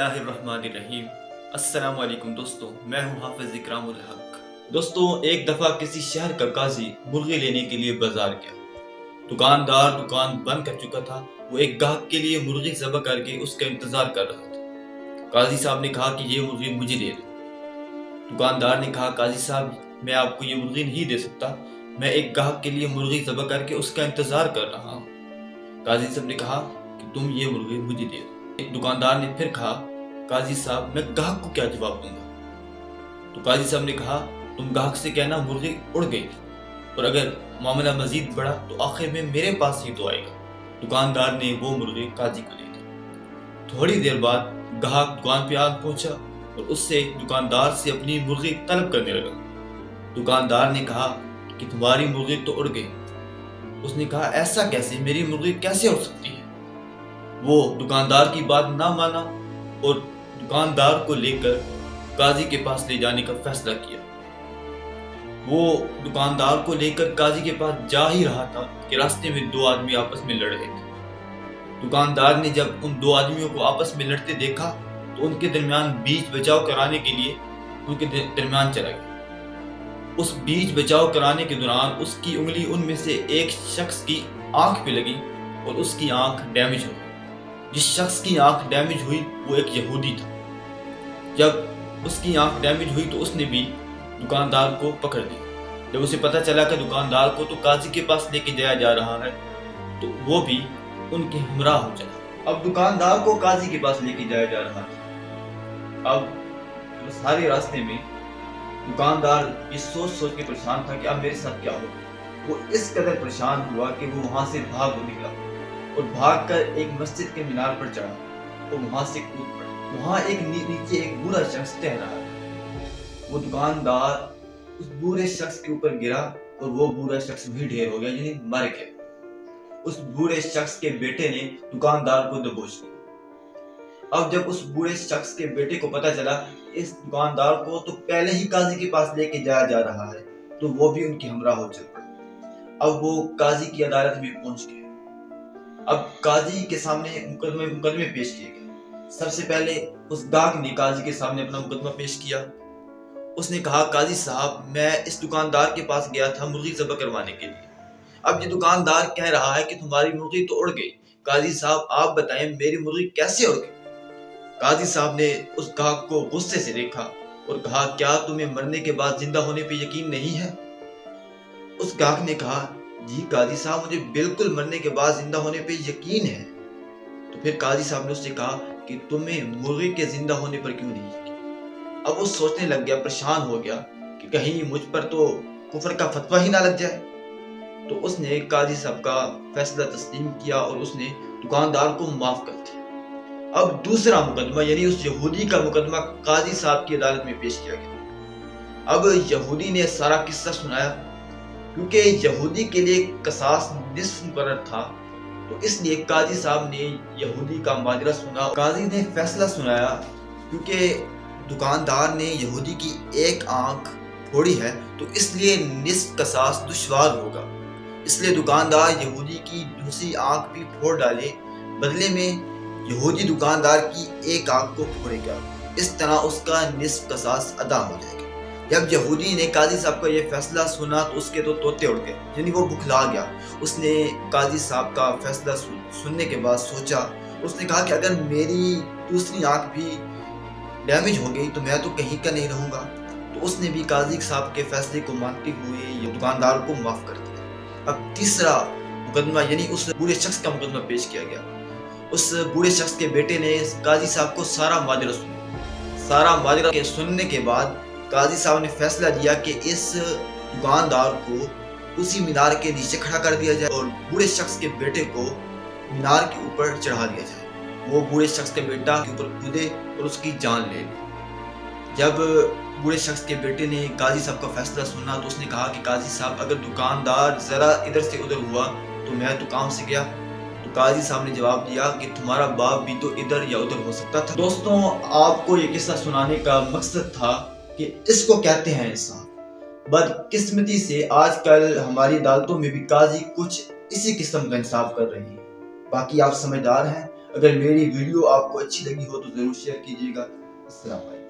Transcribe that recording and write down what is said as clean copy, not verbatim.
اللہ الرحمن الرحیم۔ السلام علیکم دوستوں، میں ہوں حافظ اکرام الحق۔ دوستوں، ایک دفعہ کسی شہر کا قاضی مرغی لینے کے لیے بازار گیا۔ دکاندار دکان بند کر چکا تھا۔ وہ ایک گاہک کے لیے مرغی ذبح کر کے اس کا انتظار کر رہا تھا۔ قاضی صاحب نے کہا کہ یہ مرغی مجھے دے دو۔ دکاندار نے کہا، قاضی صاحب میں آپ کو یہ مرغی نہیں دے سکتا، میں ایک گاہک کے لیے مرغی ذبح کر کے اس کا انتظار کر رہا ہوں۔ قاضی صاحب نے کہا کہ تم یہ مرغی مجھے دے دو۔ دکاندار نے پھر کہا، قاضی صاحب میں گاہک کو کیا جواب دوں گا؟ تو قاضی صاحب نے کہا، تم گاہک سے کہنا مرغی اڑ گئی تھی، اور اگر معاملہ مزید بڑھا تو آخر میں میرے پاس ہی تو آئے گا۔ دکاندار نے وہ مرغی قاضی کو دے دی۔ تھوڑی دیر بعد گاہک دکان پہ آ پہنچا اور اس سے دکاندار سے اپنی مرغی طلب کرنے لگا۔ دکاندار نے کہا کہ تمہاری مرغی تو اڑ گئی۔ اس نے کہا، ایسا کیسے؟ میری مرغی کیسے اڑ سکتی ہے؟ وہ دکاندار کی بات نہ مانا اور دکاندار کو لے کر قاضی کے پاس لے جانے کا فیصلہ کیا۔ وہ دکاندار کو لے کر قاضی کے پاس جا ہی رہا تھا کہ راستے میں دو آدمی آپس میں لڑ رہے تھے۔ دکاندار نے جب ان دو آدمیوں کو آپس میں لڑتے دیکھا تو ان کے درمیان بیچ بچاؤ کرانے کے لیے ان کے درمیان چلا گیا۔ اس بیچ بچاؤ کرانے کے دوران اس کی انگلی ان میں سے ایک شخص کی آنکھ پہ لگی اور اس کی آنکھ ڈیمیج ہو گئی۔ جس شخص کی آنکھ ڈیمیج ہوئی وہ ایک یہودی تھا۔ جب اس کی آنکھ ڈیمیج ہوئی تو اس نے بھی دکاندار کو پکڑ لیا۔ جب اسے پتہ چلا کہ دکاندار کو تو قاضی کے پاس لے کے جایا جا رہا ہے تو وہ بھی ان کے ہمراہ ہو چلا۔ اب دکاندار کو قاضی کے پاس لے کے جایا جا رہا تھا۔ اب سارے راستے میں دکاندار یہ سوچ کے پریشان تھا کہ اب میرے ساتھ کیا ہوگا۔ وہ اس قدر پریشان ہوا کہ وہ وہاں سے بھاگ نکلا اور بھاگ کر ایک مسجد کے مینار پر چڑھا اور وہاں سے کود پڑا۔ وہاں نیچے ایک بوڑھا شخص ٹہل رہا تھا۔ وہ دکاندار اس بوڑھے شخص کے اوپر گرا اور وہ بوڑھا شخص بھی ڈھیر ہو گیا، یعنی مر گیا۔ اس بوڑھے شخص کے بیٹے نے دکاندار کو دبوچ لیا۔ اب جب اس بوڑھے شخص کے بیٹے کو پتہ چلا اس دکاندار کو تو پہلے ہی قاضی کے پاس لے کے جایا جا رہا ہے تو وہ بھی ان کے ہمراہ ہو چل پڑا۔ اب وہ قاضی کی عدالت میں پہنچ گئے۔ اب قاضی کے سامنے مقدمے پیش کیے گئے۔ سب سے پہلے اس گاہک نے قاضی کے سامنے اپنا مقدمہ پیش کیا۔ اس نے کہا، قاضی صاحب میں اس دکاندار کے پاس گیا تھا مرغی ذبح کروانے کے لیے۔ اب یہ دکاندار کہہ رہا ہے کہ تمہاری مرغی تو اڑ گئی۔ قاضی صاحب آپ بتائیں میری مرغی کیسے اڑ گئی؟ قاضی صاحب نے اس گاہک کو غصے سے دیکھا اور کہا، کیا تمہیں مرنے کے بعد زندہ ہونے پہ یقین نہیں ہے؟ اس گاہک نے کہا، جی قاضی صاحب مجھے بالکل مرنے کے بعد زندہ ہونے پہ یقین ہے۔ تو پھر قاضی صاحب نے اس سے کہا کہ تمہیں مرغی کے زندہ ہونے پر کیوں نہیں یقین؟ اب وہ سوچنے لگ گیا، پریشان ہو گیا کہ کہیں مجھ پر تو کفر کا فتویٰ ہی نہ لگ جائے۔ تو اس نے قاضی صاحب کا فیصلہ تسلیم کیا اور اس نے دکاندار کو معاف کر دیا۔ اب دوسرا مقدمہ یعنی اس یہودی کا مقدمہ قاضی صاحب کی عدالت میں پیش کیا گیا۔ اب یہودی نے سارا قصہ سنایا۔ کیونکہ یہودی کے لیے قصاص نصف مقرر تھا تو اس لیے قاضی صاحب نے یہودی کا ماجرا سنا۔ قاضی نے فیصلہ سنایا، کیونکہ دکاندار نے یہودی کی ایک آنکھ پھوڑی ہے تو اس لیے نصف قصاص دشوار ہوگا، اس لیے دکاندار یہودی کی دوسری آنکھ بھی پھوڑ ڈالے، بدلے میں یہودی دکاندار کی ایک آنکھ کو پھوڑے گا، اس طرح اس کا نصف قصاص ادا ہو جائے گا۔ جب یہودی نے قاضی صاحب کا یہ فیصلہ سنا تو اس کے تو طوطے اڑ گئے، یعنی وہ بکھلا گیا۔ اس نے قاضی صاحب کا فیصلہ سننے کے بعد سوچا، اس نے کہا کہ اگر میری دوسری آنکھ بھی ڈیمیج ہو گئی تو میں تو کہیں کا نہیں رہوں گا۔ تو اس نے بھی قاضی صاحب کے فیصلے کو مانتے ہوئے یہ دکاندار کو معاف کر دیا۔ اب تیسرا مقدمہ یعنی اس بوڑھے شخص کا مقدمہ پیش کیا گیا۔ اس بوڑھے شخص کے بیٹے نے قاضی صاحب کو سارا ماجرا سنا۔ سارا ماجرا کے سننے کے بعد قاضی صاحب نے فیصلہ دیا کہ اس دکاندار کو اسی مینار کے نیچے کھڑا کر دیا جائے اور بوڑھے شخص کے بیٹے کو مینار کے اوپر چڑھا دیا جائے۔ وہ بوڑھے شخص کے بیٹا کے اوپر کودے اور اس کی جان لے لی۔ جب بوڑھے شخص کے بیٹے نے قاضی صاحب کا فیصلہ سنا تو اس نے کہا کہ قاضی صاحب اگر دکاندار ذرا ادھر سے ادھر ہوا تو میں تو کام سے گیا۔ تو قاضی صاحب نے جواب دیا کہ تمہارا باپ بھی تو ادھر یا ادھر ہو سکتا تھا۔ دوستوں، آپ کو یہ قصہ سنانے کا مقصد تھا کہ اس کو کہتے ہیں انصاف۔ بدقسمتی سے آج کل ہماری عدالتوں میں بھی قاضی کچھ اسی قسم کا انصاف کر رہے ہیں۔ باقی آپ سمجھدار ہیں۔ اگر میری ویڈیو آپ کو اچھی لگی ہو تو ضرور شیئر کیجیے گا۔ السلام علیکم۔